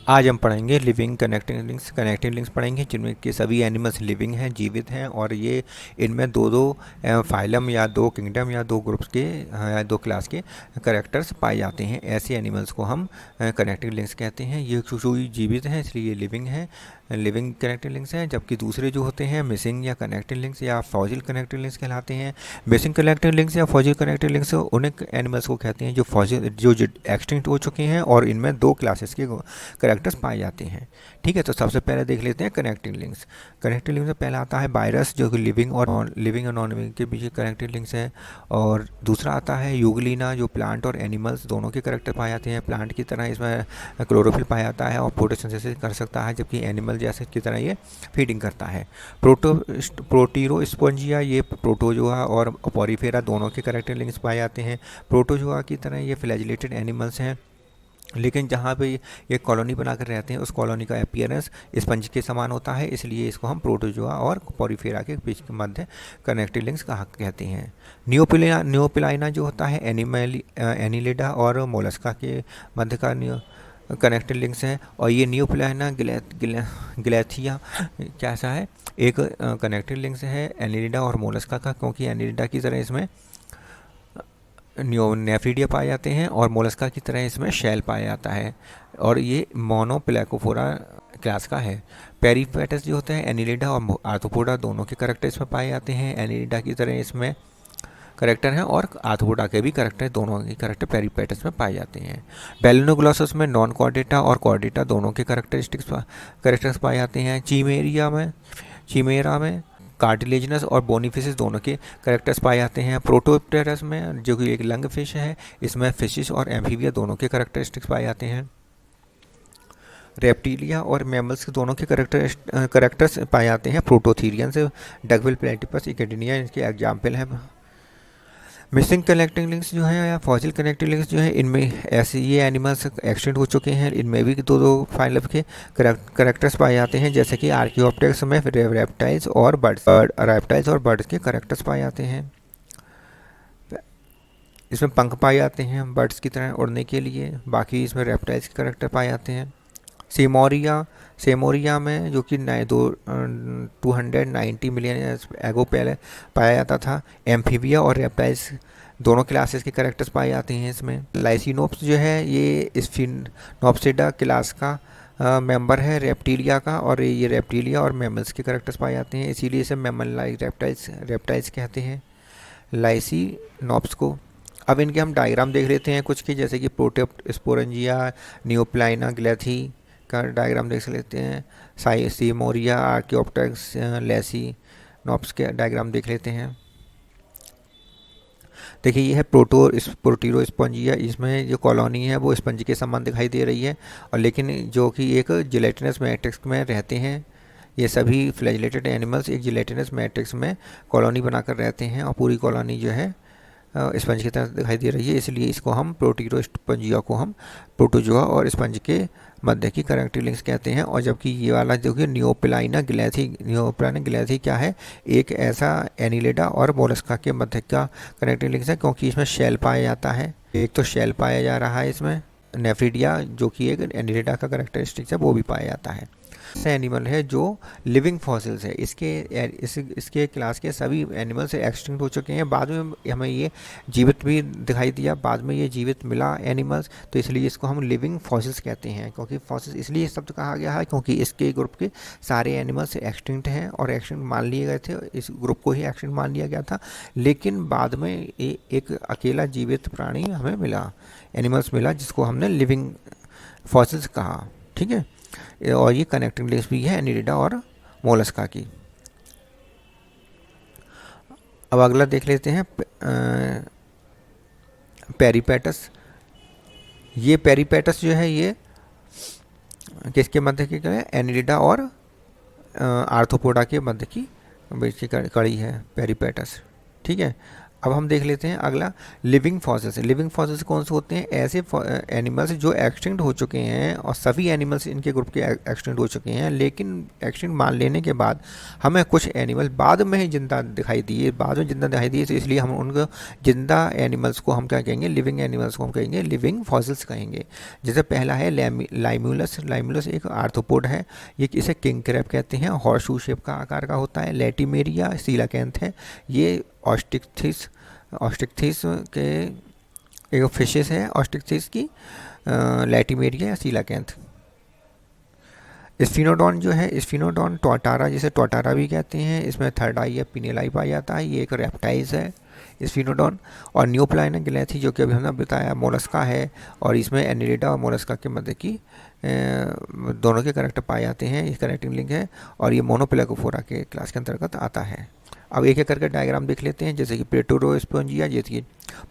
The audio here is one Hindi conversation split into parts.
आज हम पढ़ेंगे living connecting links. Connecting links पढ़ेंगे जिनमें के सभी एनिमल्स लिविंग हैं, जीवित हैं, और ये इनमें दो दो फाइलम या दो किंगडम या दो ग्रुप्स के दो क्लास के करेक्टर्स पाए जाते हैं। ऐसे एनिमल्स को हम कनेक्टिंग लिंक्स कहते हैं। ये कोई जीवित हैं इसलिए लिविंग है, लिविंग कनेक्टिंग लिंक्स हैं, जबकि दूसरे जो होते हैं मिसिंग या कनेक्टिंग लिंक्स या फॉसिल कनेक्टिंग लिंक्स कहलाते हैं। मिसिंग कनेक्टिंग लिंक्स या फॉसिल कनेक्टिंग लिंक्स उन एनिमल्स को कहते हैं जो फॉसिल जो एक्सटिंक्ट हो चुके हैं और इनमें दो क्लासेस के करेक्टर्स पाए जाते हैं। ठीक है, तो सबसे पहले देख लेते हैं कनेक्टिंग लिंक्स। कनेक्टिंग लिंक्स में पहला आता है वायरस, जो कि लिविंग और नॉन लिविंग के बीच कनेक्टिंग लिंक्स है। और दूसरा आता है यूगलीना, जो प्लांट और एनिमल्स दोनों के करेक्टर पाए जाते हैं। प्लांट की तरह इसमें क्लोरोफिल पाया जाता है और फोटोसिंथेसिस कर सकता है, जबकि एनिमल जैसे की तरह ये फीडिंग करता है। प्रोटीरोस्पोंजिया, ये प्रोटोजोआ और पॉरीफेरा दोनों के करेक्टिंग लिंक्स पाए जाते हैं। प्रोटोजोआ की तरह ये फ्लैजिलेटेड एनिमल्स हैं, लेकिन जहाँ पे ये कॉलोनी बनाकर रहते हैं उस कॉलोनी का अपीयरेंस स्पंज के समान होता है, इसलिए इसको हम प्रोटोजोआ और पॉरीफेरा के बीच के मध्य कनेक्टिव लिंक्स कहा कहते हैं। नियोपिलाइना जो होता है एनिलिडा और मोलस्का के मध्य का कनेक्टिव लिंक्स है। और ये नियोपिलाइना गिलेथिया कैसा है, एक कनेक्टिव लिंक्स है एनिलिडा और मोलस्का का, क्योंकि एनिलिडा की तरह इसमें नेफ्रीडिया पाए जाते हैं और मोलस्का की तरह इसमें शेल पाया जाता है, और ये मोनोप्लेकोफोरा क्लास का है। पेरीपेटस जो होता है एनिलिडा और आर्थ्रोपोडा दोनों के करेक्टर इसमें पाए जाते हैं। एनिलिडा की तरह इसमें करेक्टर हैं और आर्थ्रोपोडा के भी करेक्टर, दोनों के करेक्टर पेरीपेटस में पाए जाते हैं। बेलिनोग्लोसस में नॉन कॉर्डेटा और कॉर्डेटा दोनों के करेक्टर्स पाए जाते हैं। चीमेरा में कार्टिलेजिनस और बोनीफिशिस दोनों के करेक्टर्स पाए जाते हैं। प्रोटोप्टेरस में, जो कि एक लंग फिश है, इसमें फिशिस और एम्फीबिया दोनों के करेक्टरिस्टिक्स पाए जाते हैं। रेप्टिलिया और मैमल्स के दोनों के करेक्टर्स पाए जाते हैं। प्रोटोथीरियन से डकविल प्लेटिपस इकेडिनिया इनके एग्जाम्पल हैं। मिसिंग कनेक्टिंग लिंक्स जो है या फॉसिल कनेक्टिंग लिंक्स जो है, इनमें ऐसे ये एनिमल्स एक्सटेंट हो चुके हैं, इनमें भी दो दो फाइलम के करेक्टर्स पाए जाते हैं, जैसे कि आर्कियोप्टेरिक्स में रेप्टाइल्स और बर्ड्स के करेक्टर्स पाए जाते हैं। इसमें पंख पाए जाते हैं बर्ड्स की तरह उड़ने के लिए, बाकी इसमें रेप्टाइल्स के करेक्टर पाए जाते हैं। सेमोरिया में, जो कि 290 मिलियन एगो पहले पाया जाता था। एम्फीबिया और रेप्टाइल्स दोनों क्लासेस के करेक्टर्स पाए जाते हैं इसमें। लाइसिनोप्स जो है ये स्फिनोप्सिडा क्लास का मेंबर है रेप्टिलिया का, और ये रेप्टिलिया और मैमल्स के करेक्टर्स पाए जाते हैं, इसीलिए इसे मैमल लाइक रेप्टाइल्स कहते हैं लाइसिनोप्स को। अब इनके हम डायग्राम देख लेते हैं कुछ के, जैसे कि प्रोटोस्पोरंजिया, नियोप्लाइना गिलेथी का डायग्राम देख लेते हैं। सीमोरिया, आर्कियोप्टेरिक्स, लेसिनोप्स के डायग्राम देख लेते हैं। देखिए ये है प्रोटीरोस्पोंजिया, इसमें जो कॉलोनी है वो स्पंज के समान दिखाई दे रही है, और लेकिन जो कि एक जिलेटिनस मैट्रिक्स में रहते हैं। ये सभी फ्लैजिलेटेड एनिमल्स एक जिलेटिनस मैट्रिक्स में कॉलोनी बनाकर रहते हैं, और पूरी कॉलोनी जो है स्पंज की तरह दिखाई दे रही है, इसलिए इसको हम प्रोटीरोस्पोंजिया को हम प्रोटोजोआ और स्पंज के मध्य की कनेक्टिव लिंक्स कहते हैं। और जबकि ये वाला जो कि नियोपिलाइना गिलेथी क्या है, एक ऐसा एनिलिडा और मोलस्का के मध्य का कनेक्टिव लिंक्स है, क्योंकि इसमें शेल पाया जाता है। एक तो शेल पाया जा रहा है इसमें, नेफ्रीडिया जो कि एक एनिलिडा का करेक्टरिस्टिक्स है वो भी पाया जाता है। ऐसा एनिमल है जो लिविंग फॉसिल्स है, इसके क्लास के सभी एनिमल्स एक्सटिंक्ट हो चुके हैं। बाद में हमें ये जीवित भी दिखाई दिया, बाद में ये जीवित मिला एनिमल्स, तो इसलिए इसको हम लिविंग फॉसिल्स कहते हैं। क्योंकि फॉसिल्स इसलिए शब्द कहा गया है क्योंकि इसके ग्रुप के सारे एनिमल्स एक्सटिंक्ट हैं और एक्सटिंक्ट मान लिए गए थे, इस ग्रुप को ही एक्सटिंक्ट मान लिया गया था। लेकिन बाद में एक अकेला जीवित प्राणी हमें मिला, एनिमल्स मिला, जिसको हमने लिविंग फॉसिल्स कहा। ठीक है, और ये कनेक्टिंग लिंक्स भी है एनिलिडा और मोलस्का की। अब अगला देख लेते हैं पेरीपेटस। ये पेरीपेटस जो है ये किसके मध्य की है, एनिलिडा और आर्थ्रोपोडा के मध्य की बीच की कड़ी है पेरीपेटस। ठीक है, अब हम देख लेते हैं अगला लिविंग फॉसिल्स। लिविंग फॉसिल्स कौन से होते हैं? ऐसे एनिमल्स जो एक्सटिंक्ट हो चुके हैं, और सभी एनिमल्स इनके ग्रुप के एक्सटिंक्ट हो चुके हैं, लेकिन एक्सटिंक्ट मान लेने के बाद हमें कुछ एनिमल बाद में ही जिंदा दिखाई दिए, बाद में जिंदा दिखाई दिए, तो इसलिए हम उनको जिंदा एनिमल्स को हम क्या कहेंगे? लिविंग एनिमल्स को हम कहेंगे लिविंग फॉसिल्स कहेंगे। जैसे पहला है लाइमुलस। लाइमुलस एक आर्थ्रोपोड है, ये इसे किंग क्रैब कहते हैं, हॉर्स शू शेप का आकार का होता है। लेटिमेरिया सीलाकैंथ है, ये ऑस्टिकथिस ऑस्टिकथिस के एक फिशेस है, ऑस्टिकथिस की लैटिमेरिया या सीलाकैंथ। स्फिनोडॉन जो है, स्फिनोडॉन टोटारा, जिसे टोटारा भी कहते हैं, इसमें थर्ड आई या पिनियल आई पाया जाता है, ये एक रेप्टाइल्स है स्फिनोडॉन। और न्यूप्लाइना ग्लैथी जो कि अभी हमने बताया मोलस्का है, और इसमें एनिलिडा और मोलस्का के मध्य की दोनों के करेक्टर पाए जाते हैं, ये कनेक्टिंग लिंक है, और ये मोनोपेलाकोफोरा के क्लास के अंतर्गत आता है। अब एक एक करके डायग्राम देख लेते हैं, जैसे कि प्लेटोरोस्पोंजिया, जैसे कि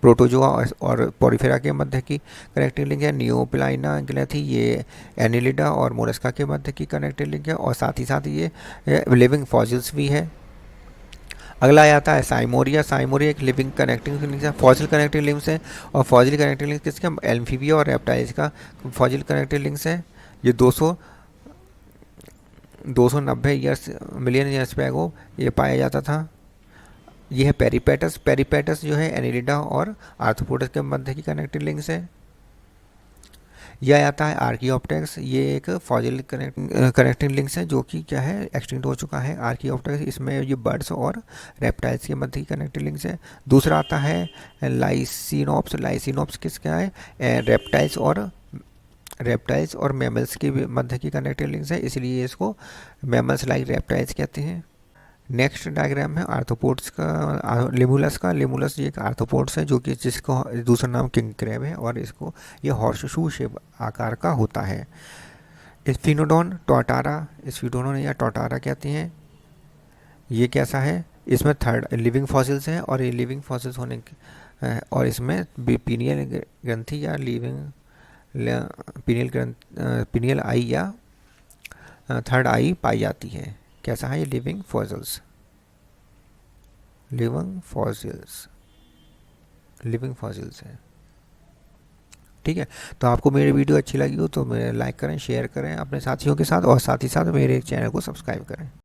प्रोटोजोआ और पोरिफेरा के मध्य की कनेक्टिंग लिंक है। न्यूप्लाइना ग्लैथी, ये एनिलिडा और मोलस्का के मध्य की कनेक्टिंग लिंक है, और साथ ही साथ ये लिविंग फॉसिल्स भी है। अगला आता है साइमोरिया। साइमोरिया एक लिविंग कनेक्टिंग लिंक है, फॉसिल कनेक्टिंग लिंक्स है, और फॉसिल कनेक्टिंग लिंक किसका? एम्फीबिया और रेप्टाइल्स का फॉसिल कनेक्टिंग लिंक्स है। ये 290 ईयर्स मिलियन ईयर्स पैगो ये पाया जाता था। ये है पेरीपेटस। पेरीपेटस जो है एनिलिडा और आर्थ्रोपोडस के मध्य की कनेक्टिंग लिंक्स है। यह आता है आर्कियोप्टेक्स, ये एक फॉसिल कनेक्टिंग लिंक्स है, जो कि क्या है? एक्सटिंक्ट हो चुका है आर्कियोप्टेक्स। इसमें ये बर्ड्स और रेप्टाइल्स के मध्य की कनेक्टिंग लिंक्स है। दूसरा आता है लाइसिनोप्स। लाइसिनोप्स किसका है? रेप्टाइल्स और मैमल्स के मध्य की कनेक्टिंग लिंक्स है, इसलिए इसको मैमल्स लाइक रेप्टाइल्स कहते हैं। नेक्स्ट डायग्राम है आर्थ्रोपोड्स का, लिमुलस का। लिमुलस ये एक आर्थ्रोपोड्स है, जो कि जिसको दूसरा नाम किंग क्रैब है, और इसको ये हॉर्स शू शेप आकार का होता है। स्फिनोडॉन टोटारा, स्फिनोडॉन या टोटारा कहते हैं, ये कैसा है? इसमें थर्ड लिविंग फॉसिल्स हैं, और ये लिविंग फॉसिल्स होने और इसमें पीनियल ग्रंथि या पीनियल आई या थर्ड आई पाई जाती है। कैसा है ये? लिविंग फॉसिल्स, लिविंग फॉसिल्स है। ठीक है, तो आपको मेरी वीडियो अच्छी लगी हो तो मेरे लाइक करें, शेयर करें अपने साथियों के साथ, और साथ ही साथ मेरे चैनल को सब्सक्राइब करें।